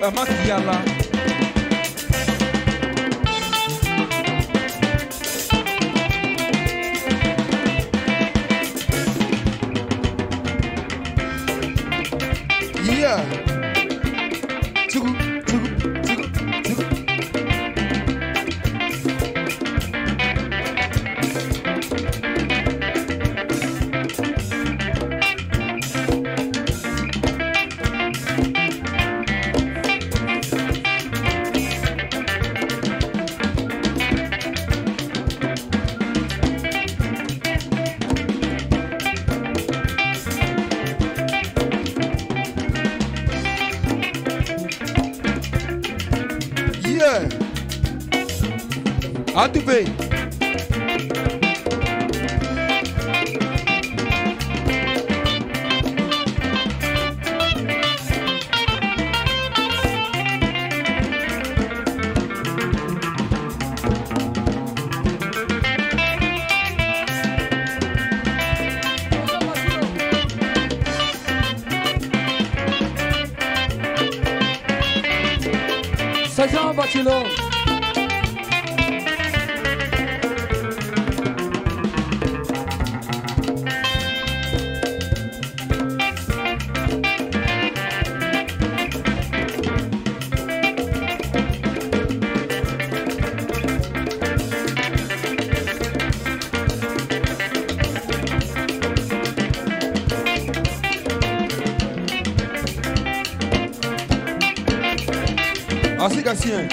Bamakiala. Yeah. How to pay? Sergent Bachelot. Assim, Garcia.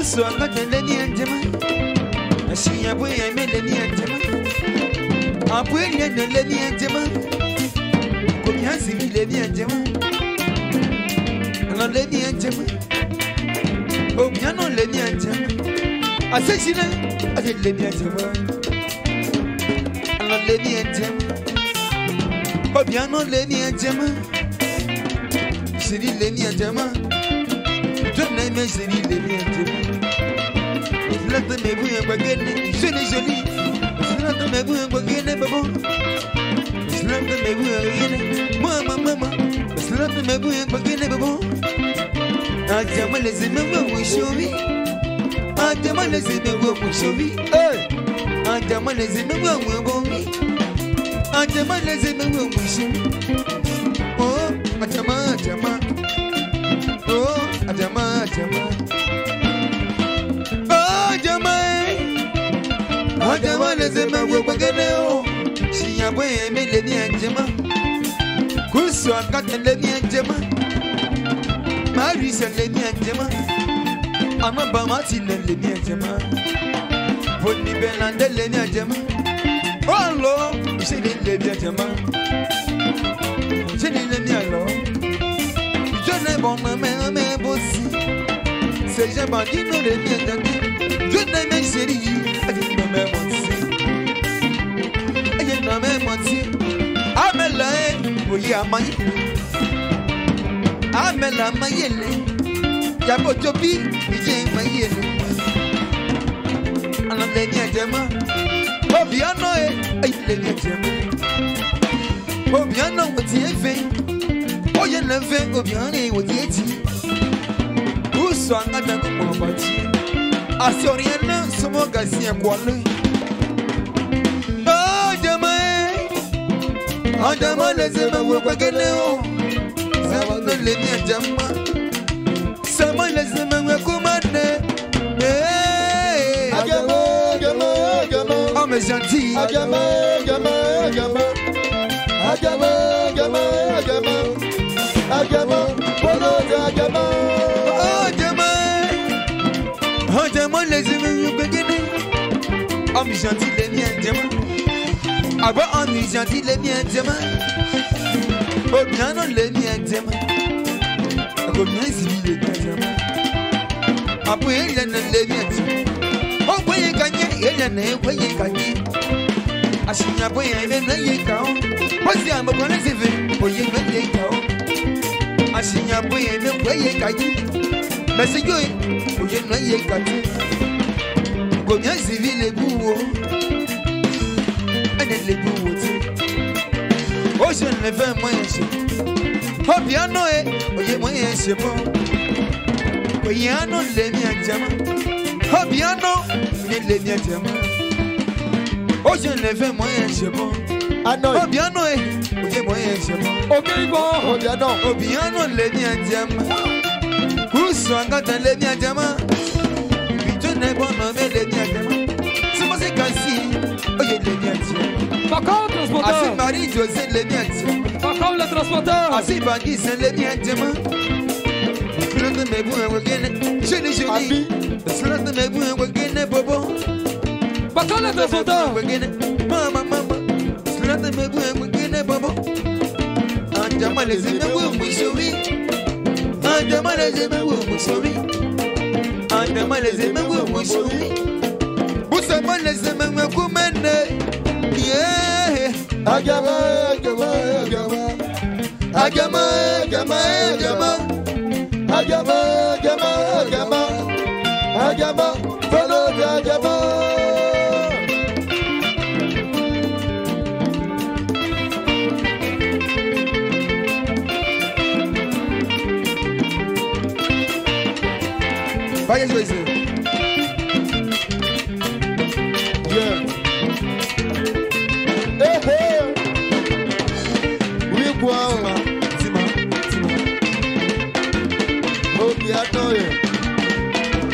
So I got the lady and Gemma. She a boy, I made the lady and Gemma. I put in the lady and Gemma. Come here, see me, lady and Gemma. And a lady and Gemma. Oh, piano lady and Gemma. I said, she I said, lady and Gemma. And a lady and Gemma. Oh, piano lady and Gemma. She did lady and Gemma. Don't name me, she did lady and Gemma. Let them be again, Jenny Jolie. Let them be again, Babo. Let them be again, Mamma. Let them be again, Babo. I tell my lazy member will show me. I tell my lazy member will show me. I tell my lazy member will go me. I tell my lazy member will show me. Oh, Atama. Oh, Atama. Adama lezema wogene she abwe meleni anjema kuso akata leni anjema marisa leni anjema amaba mati leni anjema boni belande leni anjema olo she leni anjema she leni alo je ne bon me bosi c'est jamais dit non leni anjema je ne me chérie Amela, we are my Amela, my yellow. Yabotobi, my yellow. And I'm letting a gemma. Obiano, I let a gemma. Obiano, what's the thing? Oh, you never Obiani with the who saw another about you? I saw Rihanna, some more Garcia Quali. Adama lezema wogene non les miens diamants. Ça m'a laissé me commander. Oh mais gentil. Oh diamant les amis begini. Oh mais gentil les miens diamants. Ah bah on est gentil les miens diamants. Oh bien non les miens diamants. Comme les civils les diamants. Après il y a les miens diamants. Oh voyez gagner il y a ne voyez gagner. Ashinya voyez même les cao. Voici un bon les effets. Voyez même les cao. Ashinya voyez même voyez gagner. Mais c'est que voyez voyez gagner. Combien civil les bouts. Les bouts. Oh je ne fais moyen chez. Oh bien Noé. Voyez moyen chez moi. Voyez non les miens diamants. Oh bien non les miens diamants. Oh je ne fais moyen chez moi. Oh bien Noé. Voyez moyen chez moi. Oh bien non. Oh bien non les miens diamants. Où sont quand les miens diamants. Je n'ai pas nommé les miens diamants. C'est moi c'est quasi. Oh les miens diamants. Par contre, transporteur. Asi Marie-José les miens diamants. Par contre, le transporteur. Asi Bangui c'est les miens diamants. Je ne me bouge joli. Cela ne me bouge bobo. Par contre, le transporteur. Maman. Cela ne me bouge bobo. Un diamant les amis mouchoui. Un diamant les amis mouchoui. Un diamant les amis mouchoui. Vous savez les amis coumene. Yeah. Agama. Follow the Agama. Vai jouer ça. Yeah. Hey. Oui quoi? Dis-moi. Oh bien non.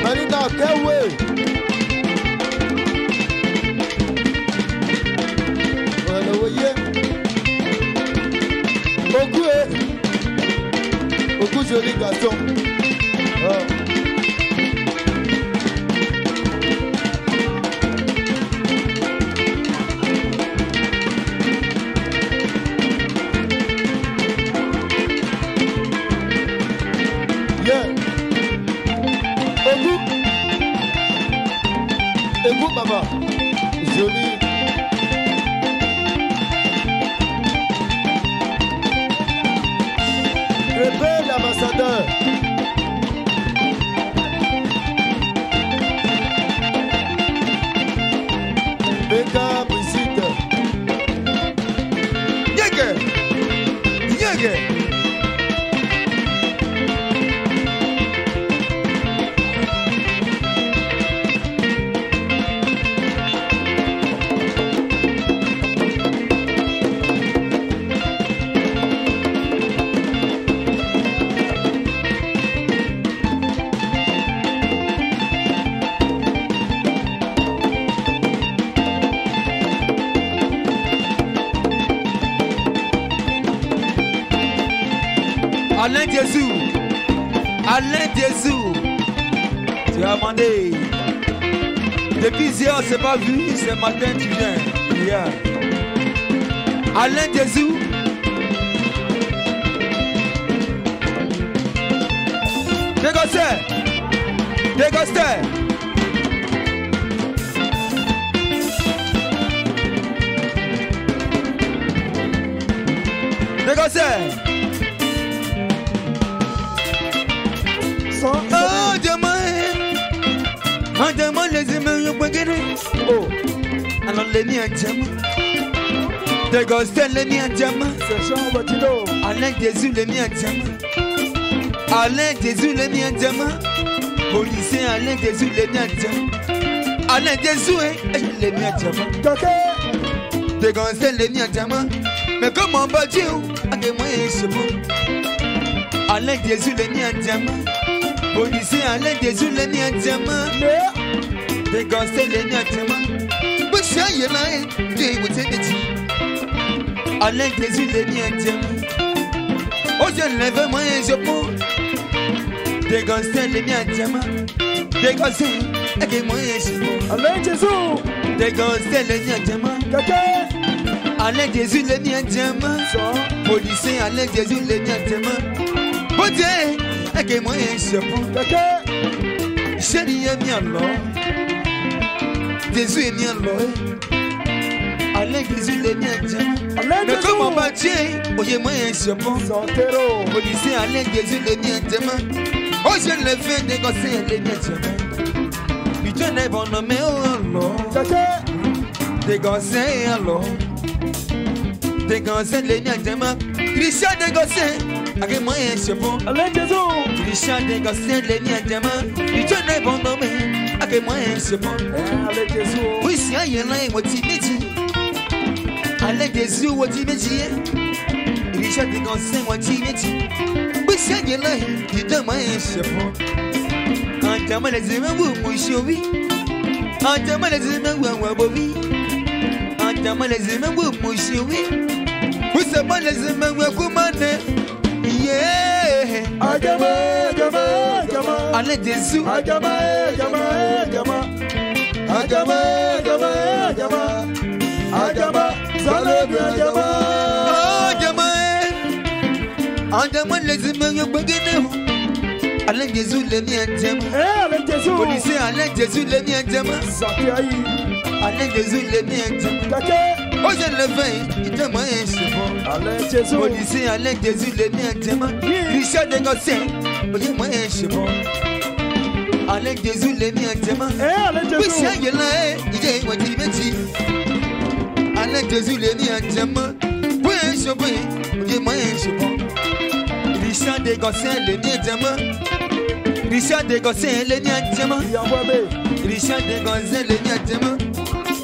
Marina, quel way? Voilà, voyez. Beaucoup joli garçon. Oh. Écoute, maman, joli. Répète l'ambassadeur. Béka, Brigitte. Yégue. Alain Jésus, tu as demandé. Depuis hier, on ne s'est pas vu, ce matin tu viens. Yeah. Alain Jésus. Dégosteur. Oh, diamant, les amis, oh, alors les miens diamants. Dégosteur, les miens diamants. Alain Jésus, les miens diamants. Alain Jésus, les miens diamants. Policier, Alain Jésus, les miens diamants. Alain Jésus, les miens diamants. Dégosteur, les miens diamants. Mais comment va-t-il? À des moyens, c'est bon. Alain Jésus le mi en diamant. Policier Alain Jésus le mi en diamant. Des gosses le mi en diamant. Boucher y'a là, Dieu vous t'aide. Alain Jésus le mi en diamant. Oh je lève moi et je pour. Des gosses le mi en diamant. Des gosses et moi et je pour. Alain Jésus. Des gosses le mi en diamant. Alain Jésus le mi en diamant. Policier Alain Jésus le mi en diamant. Oh Dieu, et moi et je pour. Chérie est bien là. Jésus est bien là. Alain Jésus le mi en diamant. Mais comment pas Dieu, oh je moi et je pour. Policier Alain Jésus le mi en diamant. Oh je le fais négocier le mi en diamant. Putain n'est bon nommé oh Allah. Négocier alors. Négocier le mi en diamant. Christian négocier. Avec moi et je pour. Alain Jésus. Christian négocier le mi en diamant. Putain n'est bon nommé. Avec moi et je pour. Alain Jésus. Oui si aïe là et moi timidi. Alain Jésus ou timidi. Christian négocier moi timidi. Oui si aïe là putain moi et je pour. En diamant les humains vous moi oui. En diamant les humains vous bobi. En diamant les humains vous moi oui. Vous savez pas les humains vous commandez. Yeah. Agama, agama, agama. Alain Jésus. Agama, agama, agama. Agama, agama, agama. Agama, salve agama. Oh, agama. Agama les humains vous bagane. Alain Jésus le mi en diamant. Alain Jésus. Policier Alain Jésus le mi en diamant. Alain Jésus le mi en diamant. Oh je le fais, il te moyen c'est bon. Alain Jésus. Policier Alain Jésus le mi en diamant. Richard négocié, oh je moyen c'est bon. Alain Jésus le mi en diamant. Alain Jésus. Oui c'est là, il est moi qui me dit. Alain Jésus le mi en diamant. Oui c'est bon, oh je moyen c'est bon. Richard négocié le mi en diamant. Richard négocié le mi en diamant. Richard négocié le mi en diamant.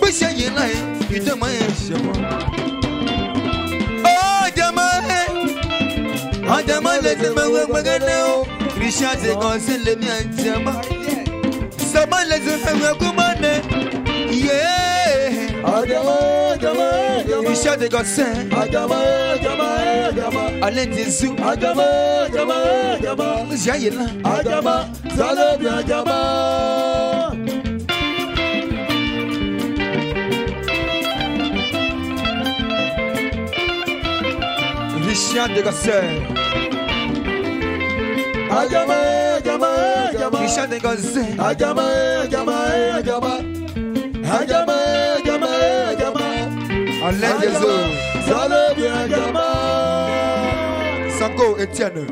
Oui c'est là. Putain moi je vois. Oh diamant les humains ouais magano. Richard c'est conseil le mien diamant. Ça va les humains ouais commandé. Yeah. Diamant. Richard c'est conseil. Diamant. Alain Jésus. Diamant. J'ai là. Diamant. Ça le bien diamant. Richard de Gosseur. Agama. Richard de Gosseur. Agama. Alain Jésus. Salut bien Agama. Sango Etienne.